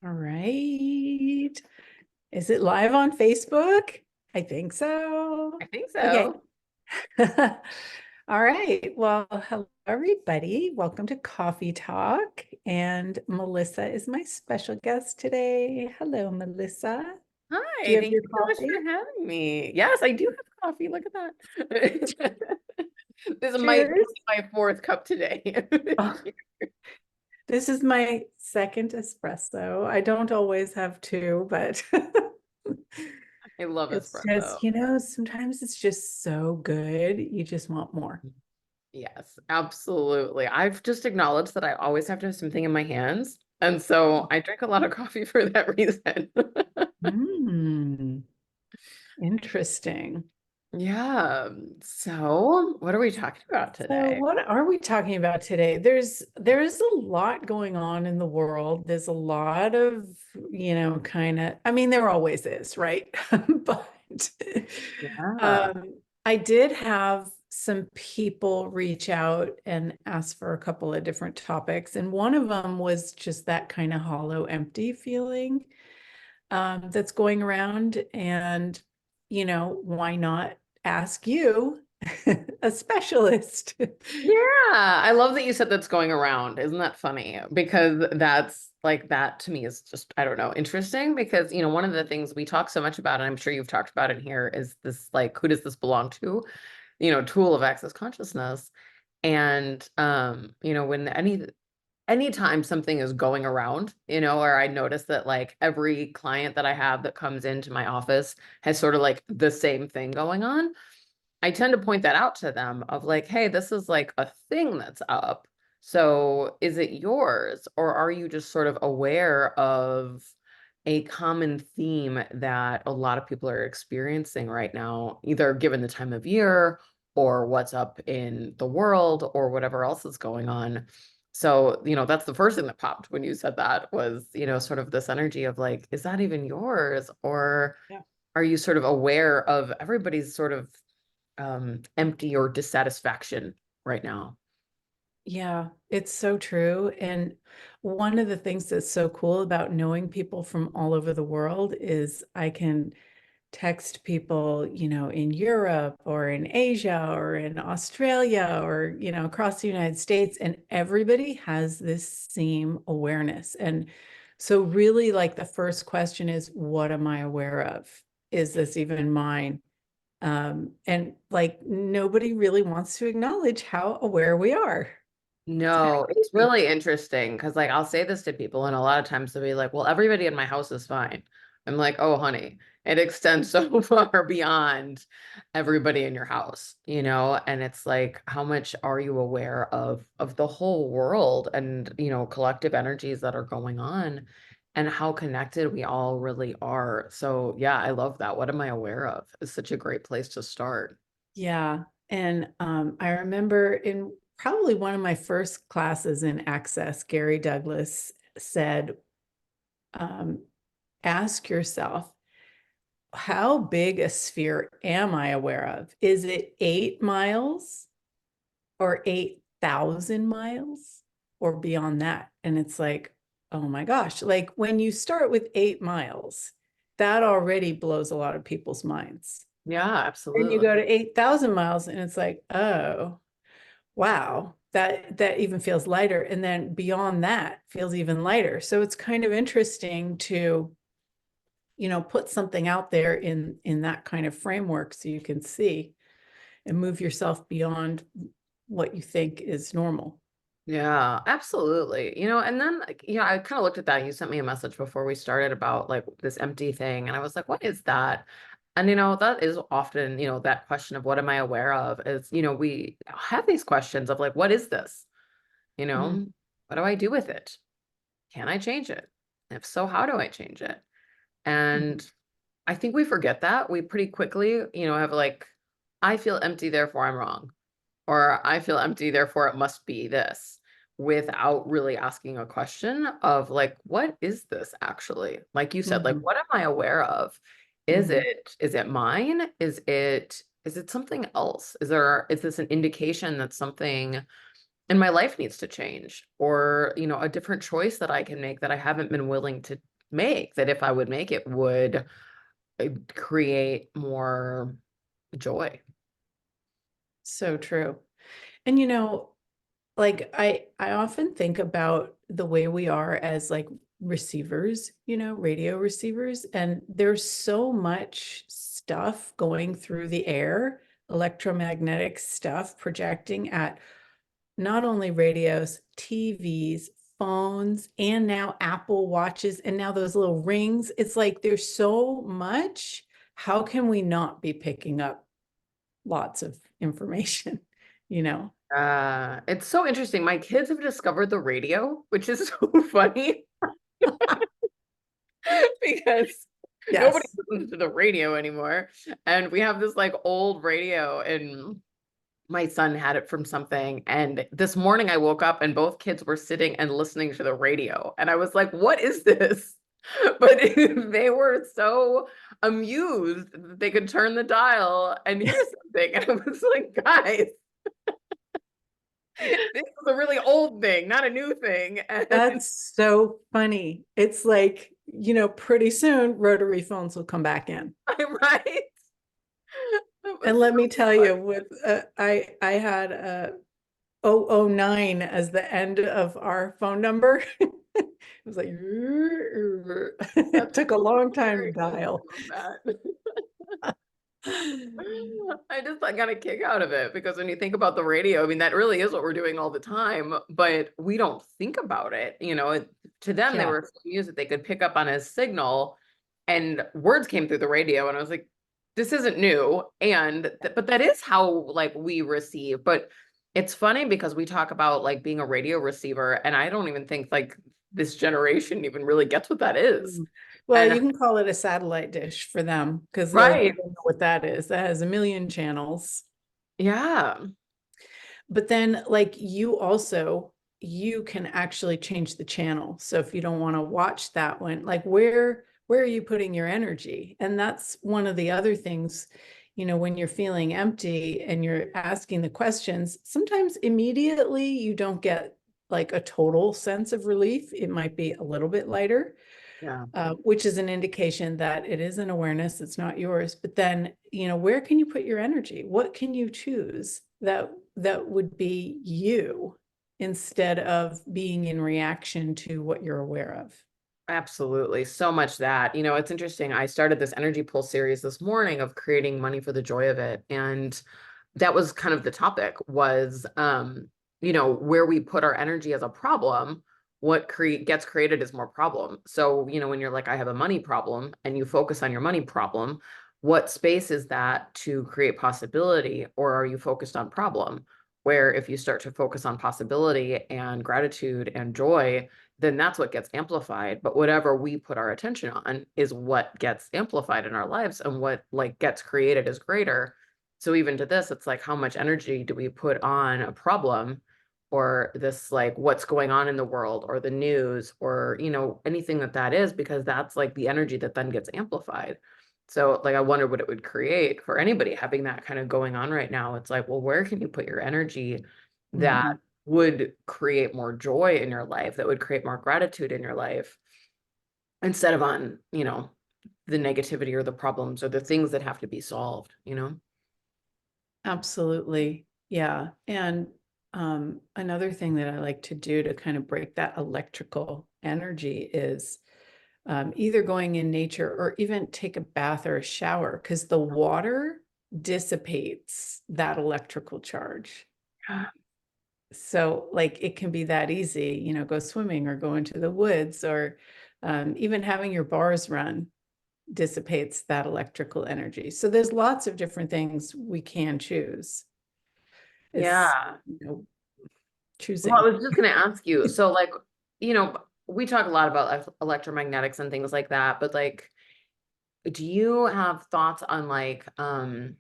All right. Is it live on Facebook? I think so. I think Okay. so. All right. Well, hello, everybody. Welcome to Coffee Talk. And Melissa is my special guest today. Hello, Melissa. Do Hi, you have thank your you so much coffee? for having me. Yes, I do have coffee. Look at that. This might be Cheers. my fourth cup today. Oh, this is my second espresso. I don't always have two, but I love it's espresso. just, sometimes it's just so good. You just want more. Yes, absolutely. I've just acknowledged that I always have to have something in my hands. And so I drink a lot of coffee for that reason. Hmm. Interesting. Yeah. So what are we talking about So today? what are we talking about today? There's a lot going on in the world. There's a lot of, kind of, I mean, there always is, right? But Yeah. um, I did have some people reach out and ask for a couple of different topics, and one of them was just that kind of hollow, empty feeling that's going around. And, why not ask you, a specialist? Yeah, I love that you said that's going around. Isn't that funny? Because that's like that to me is just, I don't know, interesting because, one of the things we talk so much about, and I'm sure you've talked about it here, is this like, who does this belong to? Tool of access consciousness. And when anytime something is going around, or I notice that like every client that I have that comes into my office has sort of like the same thing going on. I tend to point that out to them of like, hey, this is like a thing that's up. So is it yours? Or are you just sort of aware of a common theme that a lot of people are experiencing right now, either given the time of year or what's up in the world or whatever else is going on? So, that's the first thing that popped when you said that was, sort of this energy of like, is that even yours? Or Yeah. are you sort of aware of everybody's sort of empty or dissatisfaction right now? Yeah, it's so true. And one of the things that's so cool about knowing people from all over the world is I can text people, in Europe or in Asia or in Australia or, across the United States, and everybody has this same awareness. And so, really, like the first question is, what am I aware of? Is this even mine? And like nobody really wants to acknowledge how aware we are. It's kind No, of it's crazy. really interesting because like I'll say this to people and a lot of times they'll be like, well, everybody in my house is fine. I'm like, oh, honey, it extends so far beyond everybody in your house, and it's like, how much are you aware of the whole world and, collective energies that are going on and how connected we all really are. So yeah, I love that. What am I aware of? It's such a great place to start. Yeah. And I remember in probably one of my first classes in Access, Gary Douglas said, um, ask yourself, how big a sphere am I aware of? Is it 8 miles or 8,000 miles or beyond that? And it's like, oh my gosh, like when you start with 8 miles, that already blows a lot of people's minds. Yeah, And you absolutely. go to 8,000 miles and it's like, oh, wow, that even feels lighter. And then beyond that feels even lighter. So it's kind of interesting to, put something out there in that kind of framework so you can see and move yourself beyond what you think is normal. Yeah, absolutely. And then like, I kind of looked at that. You sent me a message before we started about like this empty thing. And I was like, what is that? And that is often, that question of what am I aware of is, we have these questions of like, what is this? You Mm. know, what do I do with it? Can I change it? If so, how do I change it? And I think we forget that. We pretty quickly, have like, I feel empty, therefore I'm wrong, or I feel empty, therefore it must be this, without really asking a question of like, what is this actually? Like you said, like, Mhm. what am I aware of? Mhm. Is it mine? Is it something else? Is this an indication that something and my life needs to change, or, a different choice that I can make that I haven't been willing to make, that if I would make it would create more joy. So true. And like I often think about the way we are as like receivers, radio receivers, and there's so much stuff going through the air, electromagnetic stuff projecting at not only radios, TVs, phones, and now Apple watches, and now those little rings. It's like there's so much. How can we not be picking up lots of information, you know? It's so interesting. My kids have discovered the radio, which is so funny because nobody Yes. listens to the radio anymore. And we have this like old radio, and my son had it from something. And this morning I woke up and both kids were sitting and listening to the radio. And I was like, what is this? But they were so amused that they could turn the dial and hear something. And I was like, guys, this is a really old thing, not a new thing. And That's so funny. It's like, pretty soon rotary phones will come back in. I'm right. That was And let so me tell funny. you, with I had 009 as the end of our phone number. It was like it That's took a so long time to hilarious. dial. I love that. I just got a kick out of it because when you think about the radio, I mean, that really is what we're doing all the time, but we don't think about it. To them, they Yeah. were so used that they could pick up on a signal and words came through the radio. And I was like, this isn't new. But that is how like we receive. But it's funny because we talk about like being a radio receiver, and I don't even think like this generation even really gets what that is. Mm. Well, And you can call it a satellite dish for them because they'll right. know what that is. That has a million channels. Yeah. But then like you can actually change the channel. So if you don't want to watch that one, like where are you putting your energy? And that's one of the other things, when you're feeling empty and you're asking the questions, sometimes immediately you don't get like a total sense of relief. It might be a little bit lighter, Yeah. which is an indication that it is an awareness, it's not yours. But then, where can you put your energy? What can you choose that would be you instead of being in reaction to what you're aware of? Absolutely. So much that, it's interesting. I started this energy pulse series this morning of creating money for the joy of it. And that was kind of the topic was, where we put our energy as a problem, what gets created is more problem. So, when you're like, I have a money problem and you focus on your money problem, what space is that to create possibility? Or are you focused on problem? Where if you start to focus on possibility and gratitude and joy, then that's what gets amplified. But whatever we put our attention on is what gets amplified in our lives, and what like gets created is greater. So even to this, it's like, how much energy do we put on a problem, or this like what's going on in the world, or the news, or anything that is, because that's like the energy that then gets amplified. So like I wonder what it would create for anybody having that kind of going on right now. It's like, well, where can you put your energy that Mhm. would create more joy in your life, that would create more gratitude in your life, instead of on, the negativity or the problems or the things that have to be solved? Absolutely. Yeah. And another thing that I like to do to kind of break that electrical energy is either going in nature or even take a bath or a shower because the water dissipates that electrical charge. So like it can be that easy, go swimming or go into the woods, or even having your bars run dissipates that electrical energy. So there's lots of different things we can choose. It's, Yeah. Well, I choosing. was just going to ask you, so like, you know, we talk a lot about electromagnetics and things like that, but like, do you have thoughts on like how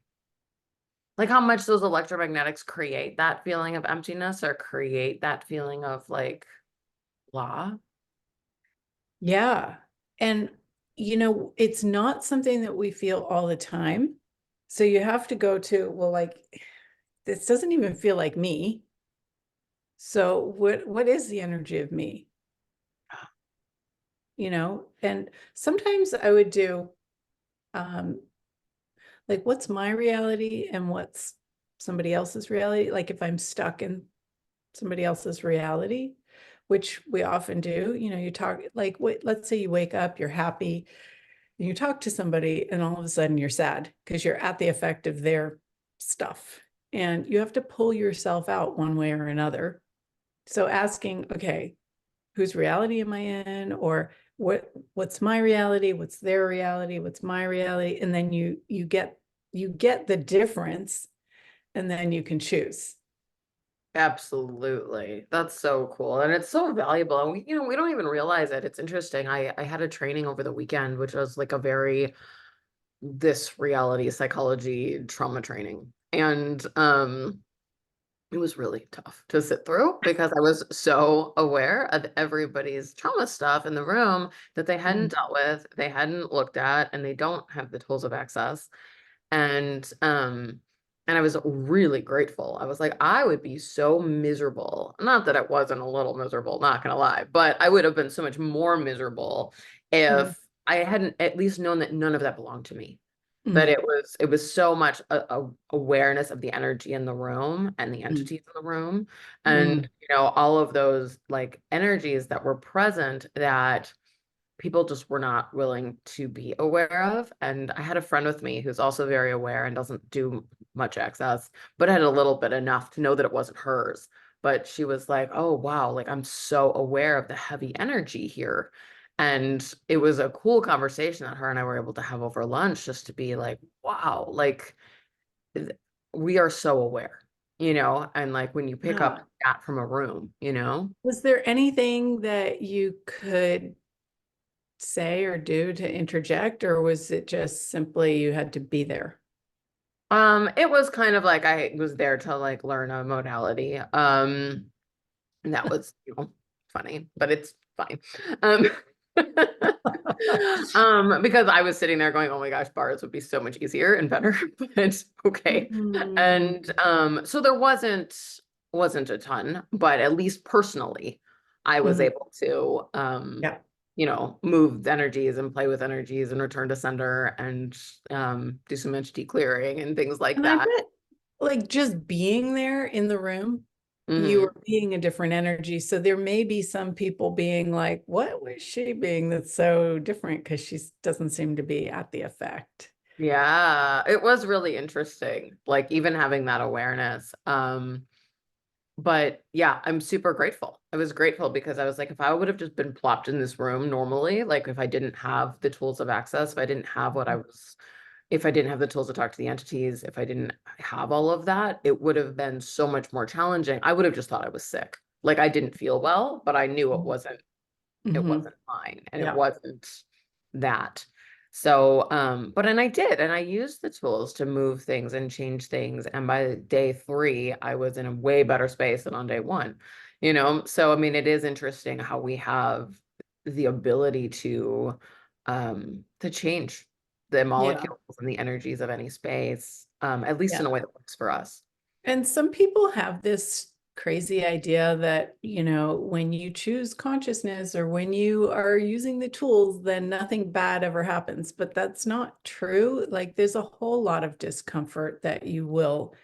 much those electromagnetics create that feeling of emptiness, or create that feeling of like blah? Yeah. And, it's not something that we feel all the time. So you have to go to, well, like, this doesn't even feel like me. So what is the energy of me? And sometimes I would do um like what's my reality and what's somebody else's reality? Like if I'm stuck in somebody else's reality, which we often do, you talk like let's say you wake up, you're happy, and you talk to somebody, and all of a sudden you're sad because you're at the effect of their stuff. And you have to pull yourself out one way or another. So asking, okay, whose reality am I in? Or what's my reality? What's their reality? What's my reality? And then you get the difference, and then you can choose. Absolutely. That's so cool. And it's so valuable. And we don't even realize it. It's interesting. I had a training over the weekend, which was like a very this reality psychology trauma training. And it was really tough to sit through because I was so aware of everybody's trauma stuff in the room that they hadn't Mhm. dealt with, they hadn't looked at, and they don't have the tools of access. And I was really grateful. I was like, I would be so miserable. Not that I wasn't a little miserable, not gonna lie, but I would have been so much more miserable Mhm. if I hadn't at least known that none of that belonged to me. That Mhm. it was so much a awareness of the energy in the room and the Mhm. entities in the room. And Mhm. all of those like energies that were present that people just were not willing to be aware of. And I had a friend with me who's also very aware and doesn't do much access, but had a little bit enough to know that it wasn't hers. But she was like, oh, wow, like I'm so aware of the heavy energy here. And it was a cool conversation that her and I were able to have over lunch just to be like, wow, like th- we are so aware, and like when you pick up Yeah. that from a room. Was there anything that you could say or do to interject, or was it just simply you had to be there? It was kind of like I was there to like learn a modality. And that was, funny, but it's fine. Um, because I was sitting there going, oh my gosh, bars would be so much easier and better, but okay. Mhm. And so there wasn't a ton, but at least personally, I was Mhm. able to Yeah. move energies and play with energies and return to sender and do some entity clearing and things like And I that. bet, like, just being there in the room, you Mhm. are being a different energy. So there may be some people being like, what was she being that's so different? Because she doesn't seem to be at the effect. Yeah, it was really interesting, like even having that awareness. But yeah, I'm super grateful. I was grateful because I was like, if I would have just been plopped in this room normally, like if I didn't have the tools of access, if I didn't have the tools to talk to the entities, if I didn't have all of that, it would have been so much more challenging. I would have just thought I was sick. Like I didn't feel well, but I knew it Hmm. wasn't mine and it Yeah. wasn't that. So, but and I did, and I used the tools to move things and change things. And by day three, I was in a way better space than on day one. So I mean, it is interesting how we have the ability to change the Yeah. molecules and the energies of any space, at least in a Yeah. way that works for us. And some people have this crazy idea that, when you choose consciousness or when you are using the tools, then nothing bad ever happens. But that's not true. Like, there's a whole lot of discomfort that you will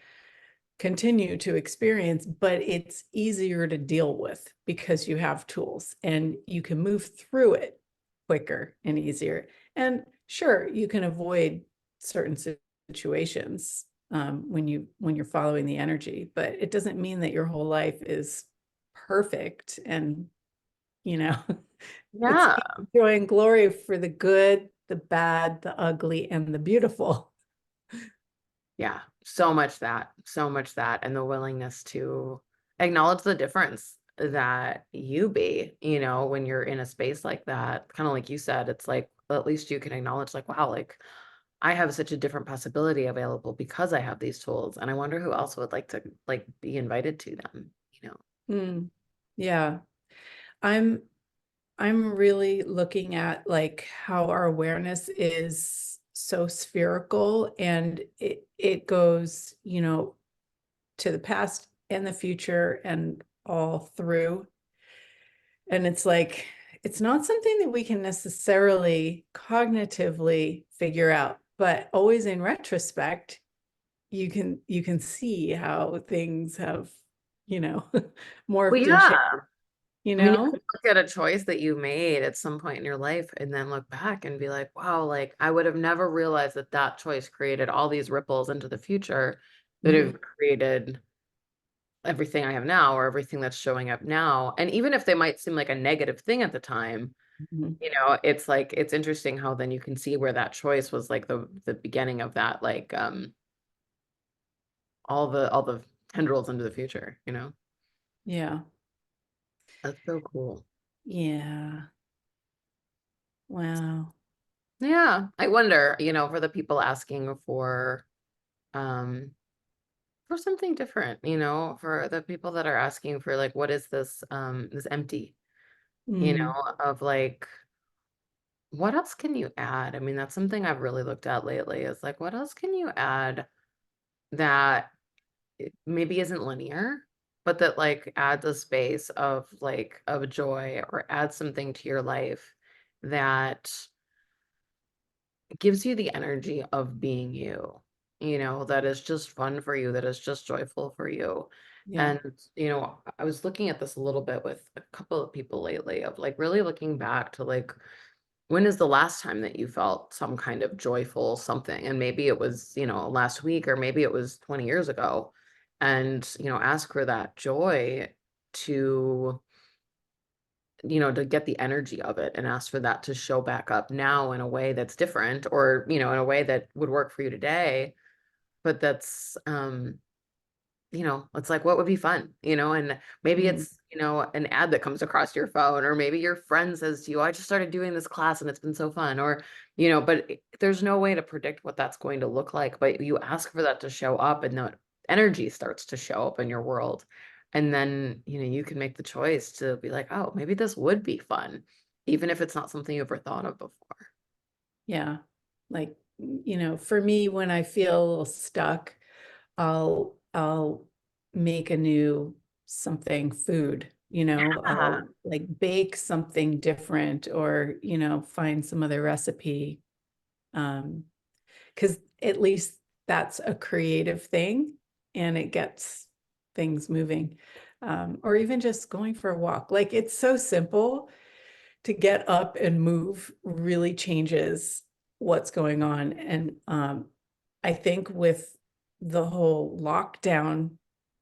continue to experience, but it's easier to deal with because you have tools and you can move through it quicker and easier. And sure, you can avoid certain situations when you're following the energy, but it doesn't mean that your whole life is perfect. And you know, it's Yeah. joy and glory for the good, the bad, the ugly, and the beautiful. Yeah, so much that, and the willingness to acknowledge the difference that you be, when you're in a space like that, kind of like you said, it's like at least you can acknowledge, like, wow, like I have such a different possibility available because I have these tools, and I wonder who else would like to like be invited to them. Mm, yeah. I'm I'm really looking at like how our awareness is so spherical, and it goes, to the past and the future and all through. And it's like, it's not something that we can necessarily cognitively figure out, but always in retrospect, you can see how things have, you know, Well, morphed and yeah. changed, you I mean, you know? could look at a choice that you made at some point in your life and then look back and be like, wow, like I would have never realized that that choice created all these ripples into the future that Mhm, have created everything I have now or everything that's showing up now. And even if they might seem like a negative thing at the time, mhm. it's like it's interesting how then you can see where that choice was like the beginning of that, like all the tendrils into the future. Yeah. That's so cool. Yeah. Wow. Yeah. I wonder, for the people asking um for something different, for the people that are asking for like what is this empty, Mm, of like what else can you add? I mean, that's something I've really looked at lately is like what else can you add that maybe isn't linear, but that like adds a space of like of joy or adds something to your life that gives you the energy of being you, that is just fun for you, that is just joyful for you. yeah. And, I was looking at this a little bit with a couple of people lately of like really looking back to like, when is the last time that you felt some kind of joyful something? And maybe it was, last week, or maybe it was 20 years ago. And, ask for that joy to to get the energy of it and ask for that to show back up now in a way that's different or, in a way that would work for you today. But that's, it's like, what would be fun, and maybe Mm, it's, an ad that comes across your phone, or maybe your friend says to you, I just started doing this class and it's been so fun, or, but there's no way to predict what that's going to look like. But you ask for that to show up and the energy starts to show up in your world. And then, you can make the choice to be like, oh, maybe this would be fun, even if it's not something you ever thought of before. yeah. Like, for me, when I feel a little stuck, I'll make a new something food, I'll Yeah. like bake something different or, find some other recipe. Because at least that's a creative thing and it gets things moving. Or even just going for a walk. Like it's so simple to get up and move really changes what's going on. And I think with the whole lockdown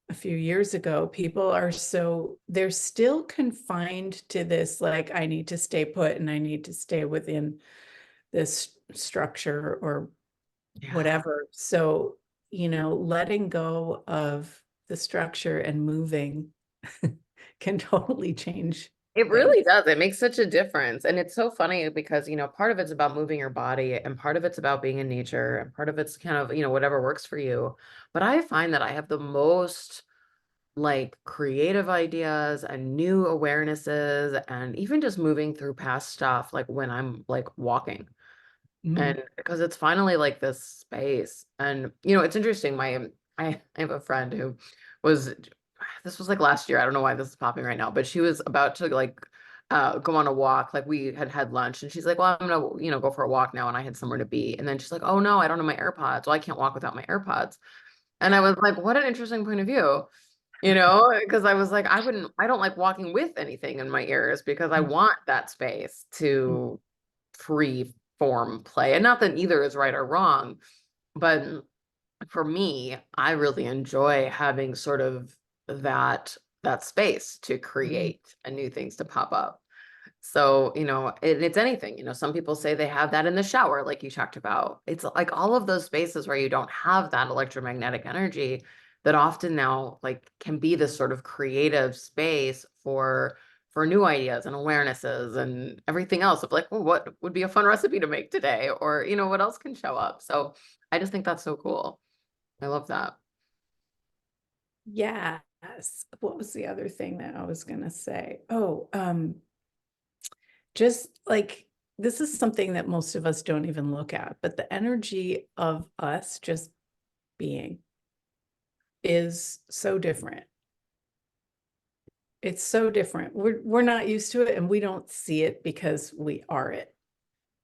a few years ago, people they're still confined to this, like, I need to stay put and I need to stay within this structure or Yeah. whatever. So, letting go of the structure and moving can totally change It things. really does. It makes such a difference. And it's so funny because, part of it's about moving your body and part of it's about being in nature and part of it's kind of, whatever works for you. But I find that I have the most like creative ideas and new awarenesses and even just moving through past stuff like when I'm like walking. Mm, And because it's finally like this space. And it's interesting. I have a friend who was this was like last year. I don't know why this is popping right now, but she was about to like go on a walk. Like we had had lunch and she's like, well, I'm gonna, go for a walk now. And I had somewhere to be. And then she's like, oh no, I don't have my AirPods. Well, I can't walk without my AirPods. And I was like, what an interesting point of view, because I was like, I don't like walking with anything in my ears because I mm, want that space mm, to free form play. And not that either is right or wrong, but for me, I really enjoy having sort of that space to mm. create and new things to pop up. So, it's anything, some people say they have that in the shower, like you talked about. It's like all of those spaces where you don't have that electromagnetic energy that often now like can be this sort of creative space for new ideas and awarenesses and everything else of like, well, what would be a fun recipe to make today? Or, what else can show up? So I just think that's so cool. I love that. Yes. What was the other thing that I was gonna say? Oh, just like this is something that most of us don't even look at, but the energy of us just being is so different. It's so different. We're not used to it and we don't see it because we are it.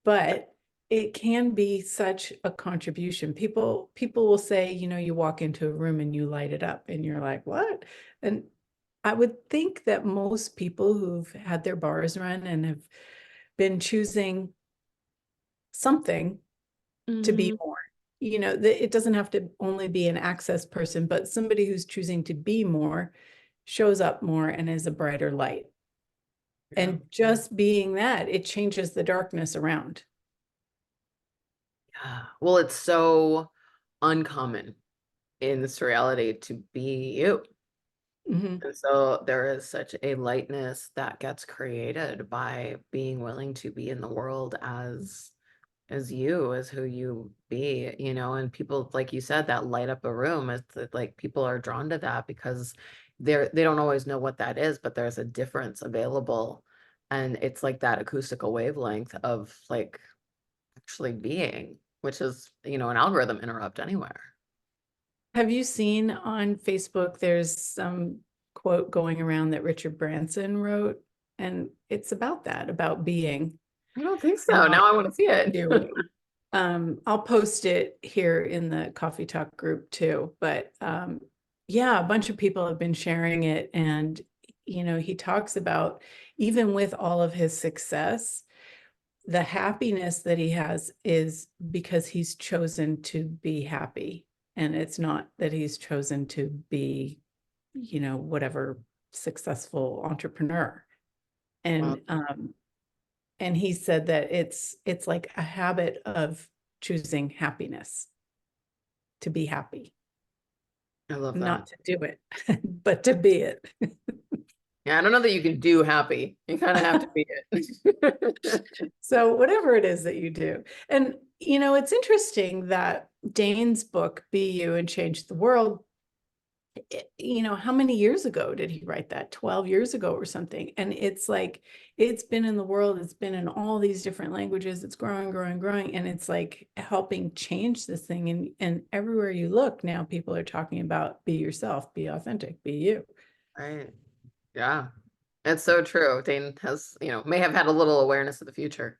But it can be such a contribution. People will say, you know, you walk into a room and you light it up and you're like, what? And I would think that most people who've had their bars run and have been choosing something to be Hmm. more, you know, it doesn't have to only be an access person, but somebody who's choosing to be more shows up more and is a brighter light. Yeah. And just being that, it changes the darkness around. Yeah. Well, it's so uncommon in this reality to be you. Mhm. And so there is such a lightness that gets created by being willing to be in the world as you, as who you be, you know, and people, like you said, that light up a room. It's like people are drawn to that because they don't always know what that is, but there's a difference available. And it's like that acoustical wavelength of like actually being, which is, you know, an algorithm interrupt anywhere. Have you seen on Facebook, there's some quote going around that Richard Branson wrote, and it's about that, about being, I don't think so. not Now I want to see it. doing. I'll post it here in the Coffee Talk group too, but yeah, a bunch of people have been sharing it, and you know, he talks about even with all of his success, the happiness that he has is because he's chosen to be happy. And it's not that he's chosen to be, you know, whatever successful entrepreneur. Well, And he said that it's like a habit of choosing happiness, to be happy, I love that. not to do it, but to be it. Yeah, I don't know that you can do happy. You kind of have to be it. So whatever it is that you do. And you know, it's interesting that Dane's book, Be You and Change the World, you know, how many years ago did he write that? 12 years ago or something. And it's like, it's been in the world, it's been in all these different languages, it's growing, growing, growing. And it's like helping change this thing. And everywhere you look now, people are talking about be yourself, be authentic, be you. Right. Yeah. It's so true. Dane has, you know, may have had a little awareness of the future.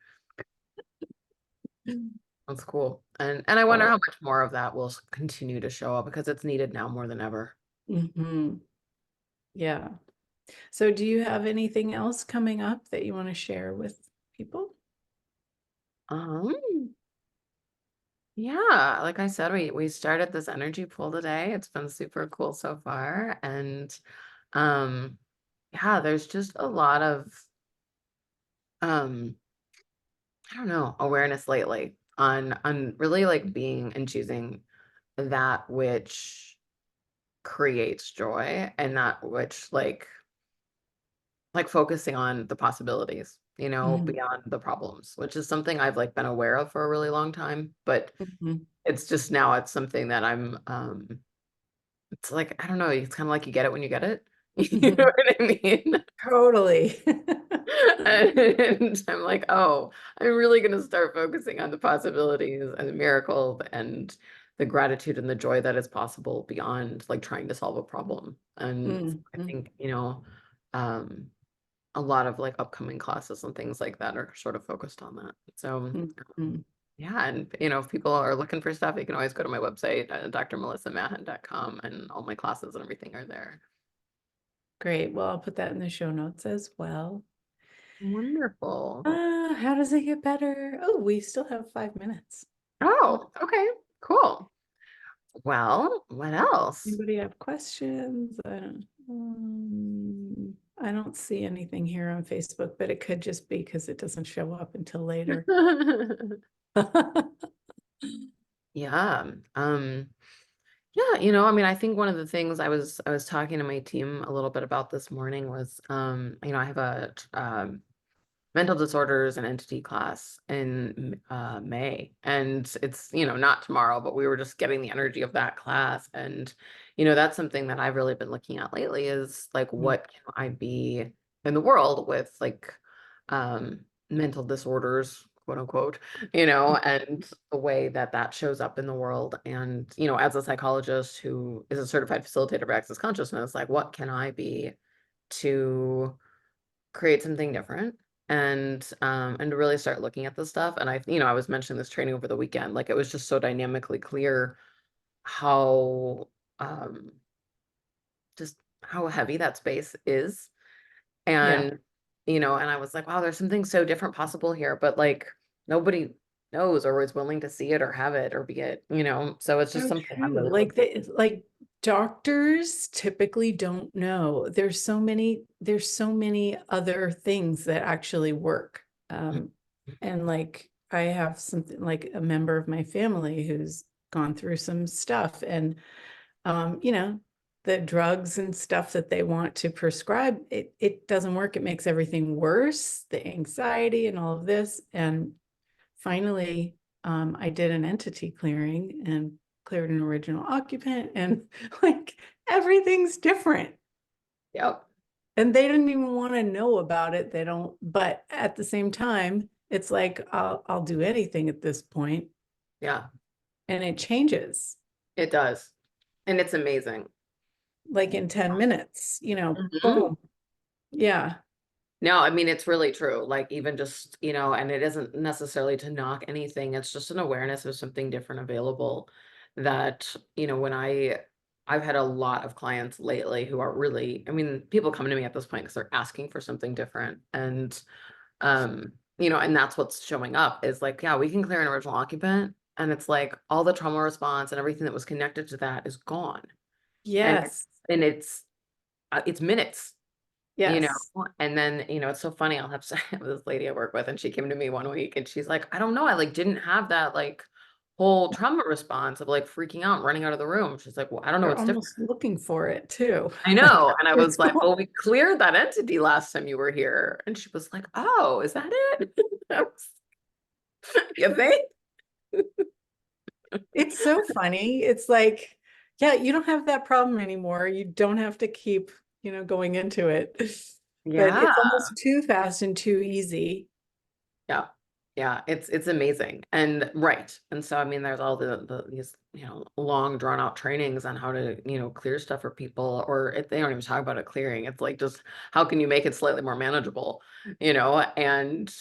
That's cool. And I wonder how Oh, much more of that will continue to show up because it's needed now more than ever. mhm. Yeah. So do you have anything else coming up that you want to share with people? Um, yeah, like I said, we started this energy pool today. It's been super cool so far. And um, yeah, there's just a lot of um, I don't know, awareness lately on really like being and choosing that which creates joy and that which like focusing on the possibilities, you know, Mhm. beyond the problems, which is something I've like been aware of for a really long time, but Mhm. it's just now it's something that I'm it's like I don't know, it's kind of like you get it when you get it. You know Mhm. what I mean? Totally. And I'm like, oh, I'm really going to start focusing on the possibilities and the miracles and the gratitude and the joy that is possible beyond like trying to solve a problem. And I Mhm. think, you know, um, a lot of like upcoming classes and things like that are sort of focused on that. So, Mhm. yeah, and you know, if people are looking for stuff, you can always go to my website, drmelissamahon.com, and all my classes and everything are there. Great. Well, I'll put that in the show notes as well. Wonderful. How does it get better? Oh, we still have 5 minutes. Oh, okay, cool. Well, what else? Anybody have questions? I don't see anything here on Facebook, but it could just be because it doesn't show up until later. Yeah. Yeah, you know, I mean, I think one of the things I was talking to my team a little bit about this morning was you know, I have a mental disorders and entity class in May. And it's, you know, not tomorrow, but we were just getting the energy of that class. And, you know, that's something that I've really been looking at lately is like, what can I be in the world with like mental disorders, quote unquote, you know, and the way that that shows up in the world. And, you know, as a psychologist who is a certified facilitator of access consciousness, like, what can I be to create something different and to really start looking at this stuff. And I was mentioning this training over the weekend, like it was just so dynamically clear how um just how heavy that space is. Yeah. And and I was like, wow, there's something so different possible here, but like nobody knows or is willing to see it or have it or be it. So it's just So something I'm true. really Like looking. like doctors typically don't know. There's so many other things that actually work. And like I have something like a member of my family who's gone through some stuff and you know, the drugs and stuff that they want to prescribe, it doesn't work. It makes everything worse, the anxiety and all of this. And finally, I did an entity clearing and cleared an original occupant, and like everything's different. Yep. And they didn't even want to know about it. They don't, but at the same time, it's like I'll do anything at this point, Yeah, and it changes it does. And it's amazing. like in 10 minutes, Mhm. boom. Yeah. No, I mean, it's really true. Like, even just, and it isn't necessarily to knock anything. It's just an awareness of something different available that, when I've had a lot of clients lately who are really, I mean, people come to me at this point because they're asking for something different. And that's what's showing up is like, yeah, we can clear an original occupant. And it's like all the trauma response and everything that was connected to that is gone. And Yes. it's minutes. You know, Yes. and then, it's so funny. I'll have to have this lady I work with, and she came to me one week and she's like, I don't know. I like didn't have that like whole trauma response of like freaking out, running out of the room. She's like, well, I don't know They're what's different. almost looking for it too. I Like, know. And I it's was like, cool. well, we cleared that entity last time you were here. And she was like, oh, is that it? I was, you think? It's so funny. It's like, yeah, you don't have that problem anymore. You don't have to keep, going into it. But Yeah. it's almost too fast and too easy. Yeah. Yeah, it's amazing. And right. And so I mean there's all these long drawn out trainings on how to clear stuff for people or if they don't even talk about it clearing. It's like just how can you make it slightly more manageable, and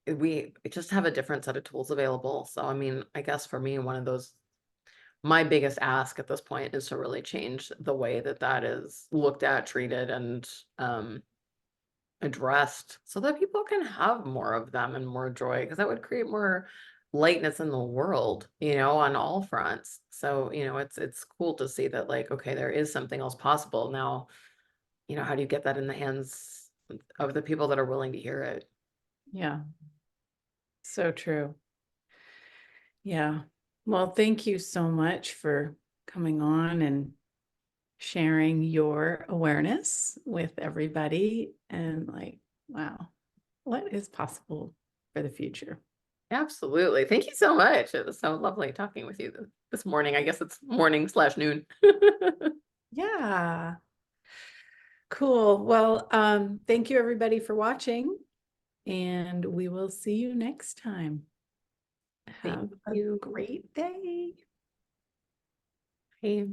we just have a different set of tools available. So I mean, I guess for me one of those my biggest ask at this point is to really change the way that that is looked at, treated and addressed so that people can have more of them and more joy because that would create more lightness in the world, on all fronts. So, it's cool to see that like, okay, there is something else possible now, how do you get that in the hands of the people that are willing to hear it? Yeah, so true. Yeah. Well, thank you so much for coming on and sharing your awareness with everybody and like, wow, what is possible for the future? Absolutely. Thank you so much. It was so lovely talking with you this morning. I guess it's morning/noon. Yeah. Cool. Well, thank you everybody for watching, and we will see you next time. Thank Have a you. great day. Bye.